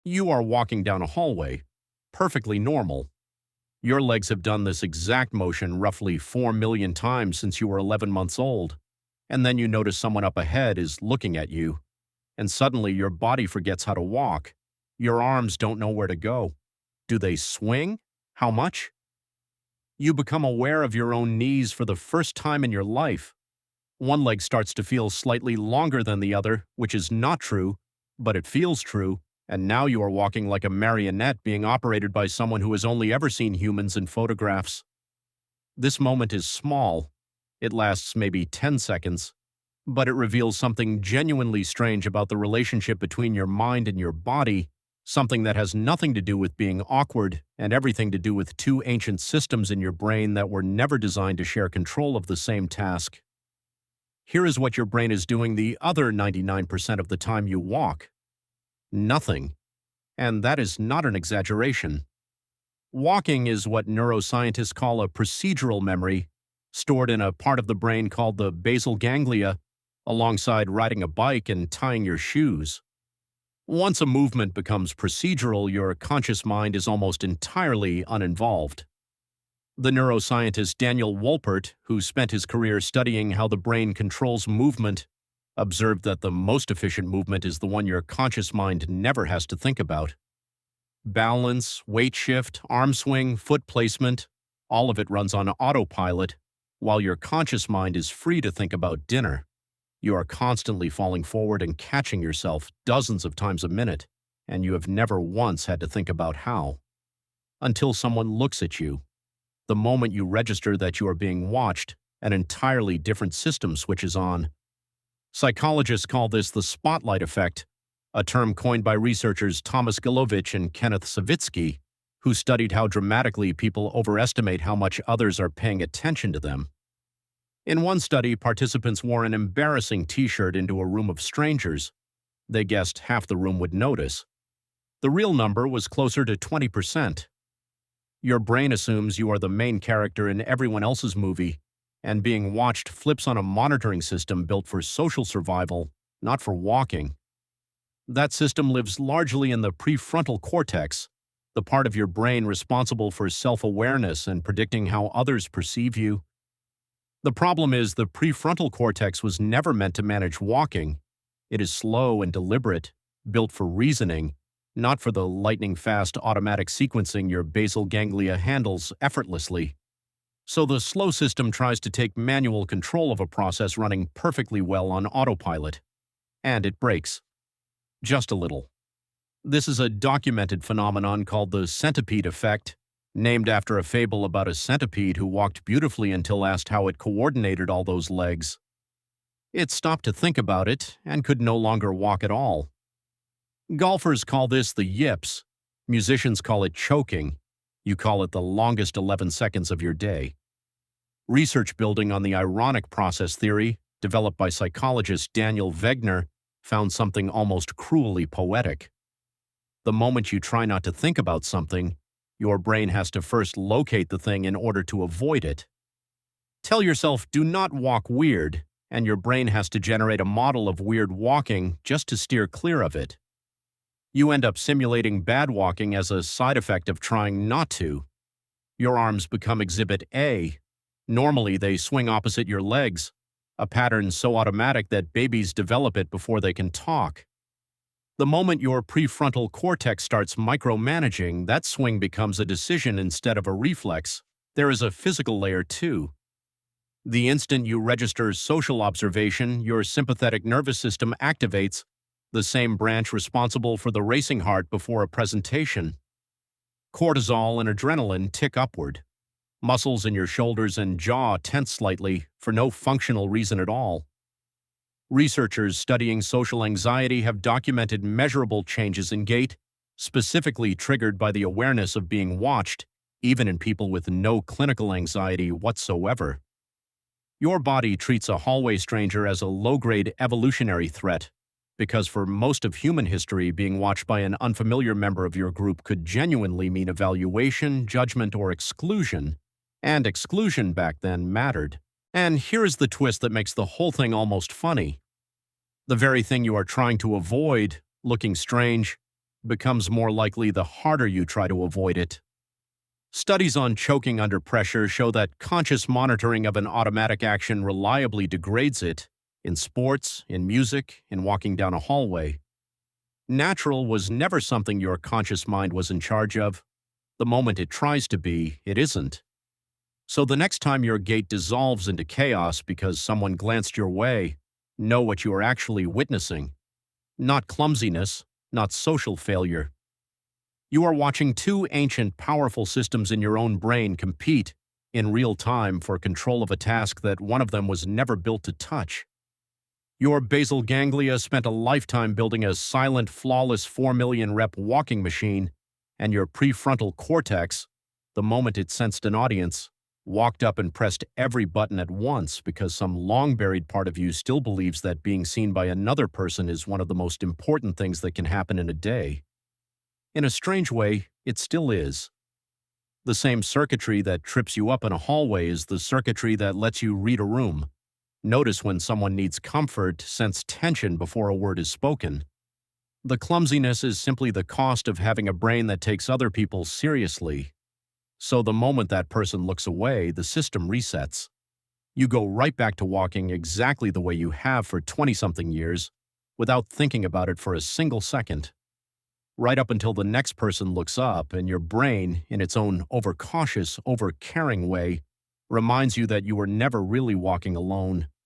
You are walking down a hallway, perfectly normal. Your legs have done this exact motion roughly 4 million times since you were 11 months old, and then you notice someone up ahead is looking at you, and suddenly your body forgets how to walk. Your arms don't know where to go. Do they swing? How much? You become aware of your own knees for the first time in your life. One leg starts to feel slightly longer than the other, which is not true, but it feels true, and now you are walking like a marionette being operated by someone who has only ever seen humans in photographs. This moment is small. It lasts maybe 10 seconds, but it reveals something genuinely strange about the relationship between your mind and your body, something that has nothing to do with being awkward and everything to do with two ancient systems in your brain that were never designed to share control of the same task. Here is what your brain is doing the other 99% of the time you walk. Nothing. And that is not an exaggeration. Walking is what neuroscientists call a procedural memory, stored in a part of the brain called the basal ganglia, alongside riding a bike and tying your shoes. Once a movement becomes procedural, your conscious mind is almost entirely uninvolved. The neuroscientist Daniel Wolpert, who spent his career studying how the brain controls movement, observed that the most efficient movement is the one your conscious mind never has to think about. Balance, weight shift, arm swing, foot placement, all of it runs on autopilot, while your conscious mind is free to think about dinner. You are constantly falling forward and catching yourself dozens of times a minute, and you have never once had to think about how. Until someone looks at you. The moment you register that you are being watched, an entirely different system switches on. Psychologists call this the spotlight effect, a term coined by researchers Thomas Gilovich and Kenneth Savitsky, who studied how dramatically people overestimate how much others are paying attention to them. In one study, participants wore an embarrassing t-shirt into a room of strangers. They guessed half the room would notice. The real number was closer to 20%. Your brain assumes you are the main character in everyone else's movie, and being watched flips on a monitoring system built for social survival, not for walking. That system lives largely in the prefrontal cortex, the part of your brain responsible for self-awareness and predicting how others perceive you. The problem is the prefrontal cortex was never meant to manage walking. It is slow and deliberate, built for reasoning, not for the lightning-fast automatic sequencing your basal ganglia handles effortlessly. So the slow system tries to take manual control of a process running perfectly well on autopilot. And it breaks. Just a little. This is a documented phenomenon called the centipede effect, named after a fable about a centipede who walked beautifully until asked how it coordinated all those legs. It stopped to think about it and could no longer walk at all. Golfers call this the yips. Musicians call it choking. You call it the longest 11 seconds of your day. Research building on the ironic process theory, developed by psychologist Daniel Wegner, found something almost cruelly poetic. The moment you try not to think about something, your brain has to first locate the thing in order to avoid it. Tell yourself, do not walk weird, and your brain has to generate a model of weird walking just to steer clear of it. You end up simulating bad walking as a side effect of trying not to. Your arms become Exhibit A. Normally, they swing opposite your legs, a pattern so automatic that babies develop it before they can talk. The moment your prefrontal cortex starts micromanaging, that swing becomes a decision instead of a reflex. There is a physical layer too. The instant you register social observation, your sympathetic nervous system activates, the same branch responsible for the racing heart before a presentation. Cortisol and adrenaline tick upward. Muscles in your shoulders and jaw tense slightly for no functional reason at all. Researchers studying social anxiety have documented measurable changes in gait, specifically triggered by the awareness of being watched, even in people with no clinical anxiety whatsoever. Your body treats a hallway stranger as a low-grade evolutionary threat, because for most of human history, being watched by an unfamiliar member of your group could genuinely mean evaluation, judgment, or exclusion, and exclusion back then mattered. And here is the twist that makes the whole thing almost funny. The very thing you are trying to avoid, looking strange, becomes more likely the harder you try to avoid it. Studies on choking under pressure show that conscious monitoring of an automatic action reliably degrades it in sports, in music, in walking down a hallway. Natural was never something your conscious mind was in charge of. The moment it tries to be, it isn't. So the next time your gait dissolves into chaos because someone glanced your way, know what you are actually witnessing. Not clumsiness, not social failure. You are watching two ancient, powerful systems in your own brain compete in real time for control of a task that one of them was never built to touch. Your basal ganglia spent a lifetime building a silent, flawless 4 million rep walking machine, and your prefrontal cortex, the moment it sensed an audience, walked up and pressed every button at once because some long-buried part of you still believes that being seen by another person is one of the most important things that can happen in a day. In a strange way, it still is. The same circuitry that trips you up in a hallway is the circuitry that lets you read a room, notice when someone needs comfort, sense tension before a word is spoken. The clumsiness is simply the cost of having a brain that takes other people seriously. So the moment that person looks away, the system resets. You go right back to walking exactly the way you have for 20-something years, without thinking about it for a single second. Right up until the next person looks up and your brain, in its own overcautious, overcaring way, reminds you that you were never really walking alone,